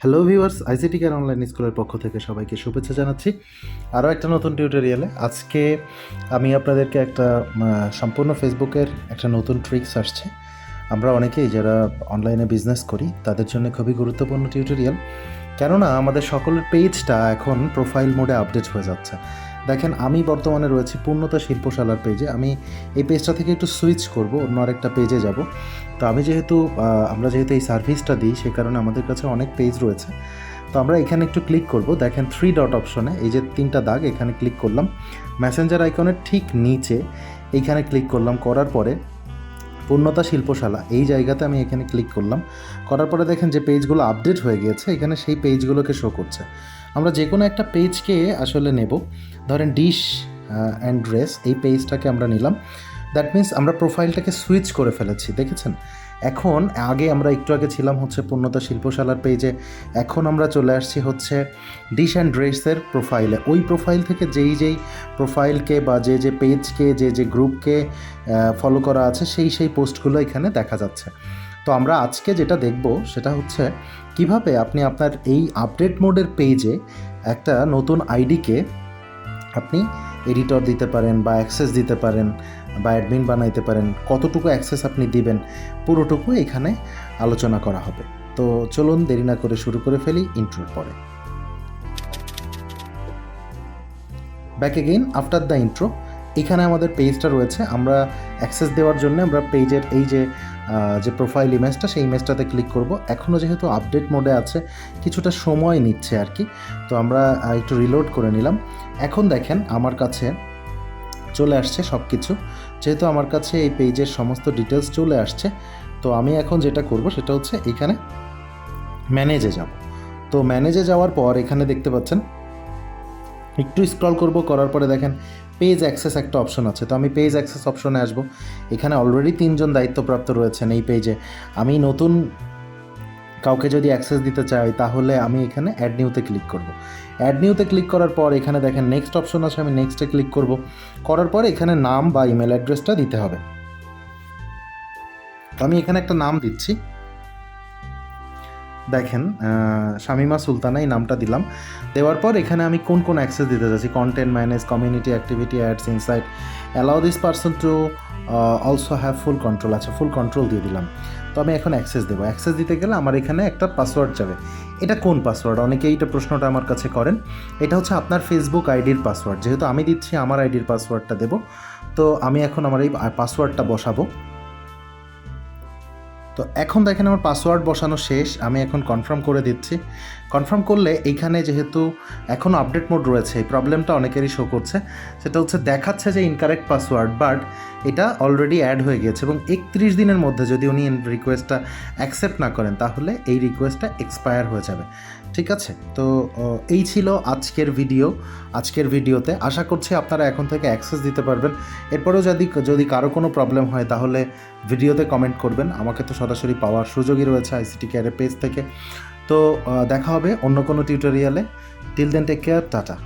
Hello viewers, ICT care online স্কুলের পক্ষ থেকে সবাইকে শুভেচ্ছা জানাচ্ছি আরও একটা নতুন টিউটোরিয়ালে। আজকে আমি আপনাদেরকে একটা সম্পূর্ণ ফেসবুকের একটা নতুন ট্রিক্স আসছে। আমরা অনেকেই যারা অনলাইনে বিজনেস করি তাদের জন্য খুবই গুরুত্বপূর্ণ টিউটোরিয়াল, কেননা আমাদের সকলের পেজটা এখন প্রোফাইল মোডে আপডেট হয়ে যাচ্ছে। দেখেন, আমি বর্তমানে রয়েছি পূর্ণতা শিল্পশালার পেজে। আমি এই পেজটা থেকে একটু সুইচ করব, অন্য আরেকটা পেজে যাব। তো আমরা যেহেতু এই সার্ভিসটা দিই, সে কারণে আমাদের কাছে অনেক পেজ রয়েছে। তো আমরা এখানে একটু ক্লিক করব। দেখেন 3 ডট অপশনে এই যে 3টা দাগ, এখানে ক্লিক করলাম। মেসেঞ্জার আইকনের ঠিক নিচে এইখানে ক্লিক করলাম। করার পরে পূর্ণতা শিল্পশালা এই জায়গাতে আমি এখানে ক্লিক করলাম। করার পরে দেখেন যে পেজগুলো আপডেট হয়ে গিয়েছে, এখানে সেই পেজগুলোকে শো করছে। আমরা যে কোনো একটা পেজকে আসলে নেব। ধরেন ডিশ অ্যান্ড ড্রেস, এই পেজটাকে আমরা নিলাম। দ্যাট মিন্স আমরা প্রোফাইলটাকে সুইচ করে ফেলেছি, দেখেছেন। এখন আমরা একটু আগে ছিলাম হচ্ছে পূর্ণতা শিল্পশালার পেজে, এখন আমরা চলে আসছি হচ্ছে ডিশ অ্যান্ড ড্রেসের প্রোফাইলে। ওই প্রোফাইল থেকে যেই প্রোফাইলকে বা যে পেজকে যে গ্রুপকে ফলো করা আছে সেই পোস্টগুলো এখানে দেখা যাচ্ছে। তো আমরা আজকে যেটা দেখব সেটা হচ্ছে কিভাবে আপনি আপনার এই আপডেট মোডের পেজে একটা নতুন আইডিকে আপনি এডিটর দিতে পারেন বা অ্যাক্সেস দিতে পারেন বা অ্যাডমিন বানাইতে পারেন। কতটুকু অ্যাক্সেস আপনি দিবেন পুরোটুকু এখানে আলোচনা করা হবে। তো চলুন দেরি না করে শুরু করে ফেলি ইন্ট্রোর পরে। Back again after the intro. এখানে আমাদের পেজটা রয়েছে। আমরা অ্যাক্সেস দেওয়ার জন্য আমরা পেজের এই যে প্রোফাইল ইমেজটা, সেই ইমেজটাতে ক্লিক করব। এখনও যেহেতু আপডেট মোডে আছে, কিছুটা সময় নিচ্ছে আর কি। তো আমরা একটু রিলোড করে নিলাম। এখন দেখেন আমার কাছে চলে আসছে সব কিছু। যেহেতু আমার কাছে এই পেজের সমস্ত ডিটেলস চলে আসছে, তো আমি এখন যেটা করব সেটা হচ্ছে এখানে ম্যানেজে যাব। তো ম্যানেজে যাওয়ার পর এখানে দেখতে পাচ্ছেন একটু স্ক্রল করব, করার পরে দেখেন পেজ অ্যাক্সেস একটা অপশন আছে। তো আমি পেজ অ্যাক্সেস অপশনে আসব। এখানে অলরেডি 3 জন দায়িত্বপ্রাপ্ত রয়েছেন এই পেজে। আমি নতুন কাউকে যদি অ্যাক্সেস দিতে চাই তাহলে আমি এখানে অ্যাড নিউতে ক্লিক করব। অ্যাড নিউতে ক্লিক করার পর এখানে দেখেন নেক্সট অপশন আছে, আমি নেক্সটে ক্লিক করব। করার পর এখানে নাম বা ইমেল অ্যাড্রেসটা দিতে হবে। আমি এখানে একটা নাম দিচ্ছি, দেখেন শামিমা সুলতানা, এই নামটা দিলাম। দেওয়ার পর এখানে আমি কোন অ্যাক্সেস দিতে চাচ্ছি, content manage, community activity, ads, insight, allow this person to also have full control. আচ্ছা, ফুল কন্ট্রোল দিয়ে দিলাম। তো আমি এখন অ্যাক্সেস দেবো। অ্যাক্সেস দিতে গেলে আমার এখানে একটা পাসওয়ার্ড যাবে। এটা কোন পাসওয়ার্ড? অনেকেই এইটা প্রশ্নটা আমার কাছে করেন। এটা হচ্ছে আপনার ফেসবুক আইডির পাসওয়ার্ড। যেহেতু আমি দিচ্ছি, আমার আইডির পাসওয়ার্ডটা দেবো। তো আমি এখন আমার এই পাসওয়ার্ডটা বসাবো। তো এখন দেখেন আমার পাসওয়ার্ড বসানো শেষ। আমি এখন কনফার্ম করে দিচ্ছি। কনফার্ম করলে এইখানে যেহেতু এখনও আপডেট মোড রয়েছে, এই প্রবলেমটা অনেকেরই শো করছে। সেটা হচ্ছে দেখাচ্ছে যে ইনকারেক্ট পাসওয়ার্ড, বাট এটা অলরেডি অ্যাড হয়ে গিয়েছে এবং 31 দিনের মধ্যে যদি উনি রিকোয়েস্টটা অ্যাকসেপ্ট না করেন তাহলে এই রিকোয়েস্টটা এক্সপায়ার হয়ে যাবে। ঠিক আছে? তো এই ছিল আজকের ভিডিওতে। আশা করছি আপনারা এখন থেকে অ্যাক্সেস দিতে পারবেন। এরপরেও যদি কারো কোনো প্রবলেম হয় তাহলে ভিডিওতে কমেন্ট করবেন। আমাকে তো সরাসরি পাওয়ার সুযোগই রয়েছে আইসিটি কেয়ারের পেজ থেকে। তো দেখা হবে অন্য কোনো টিউটোরিয়ালে। Till then take care, tata.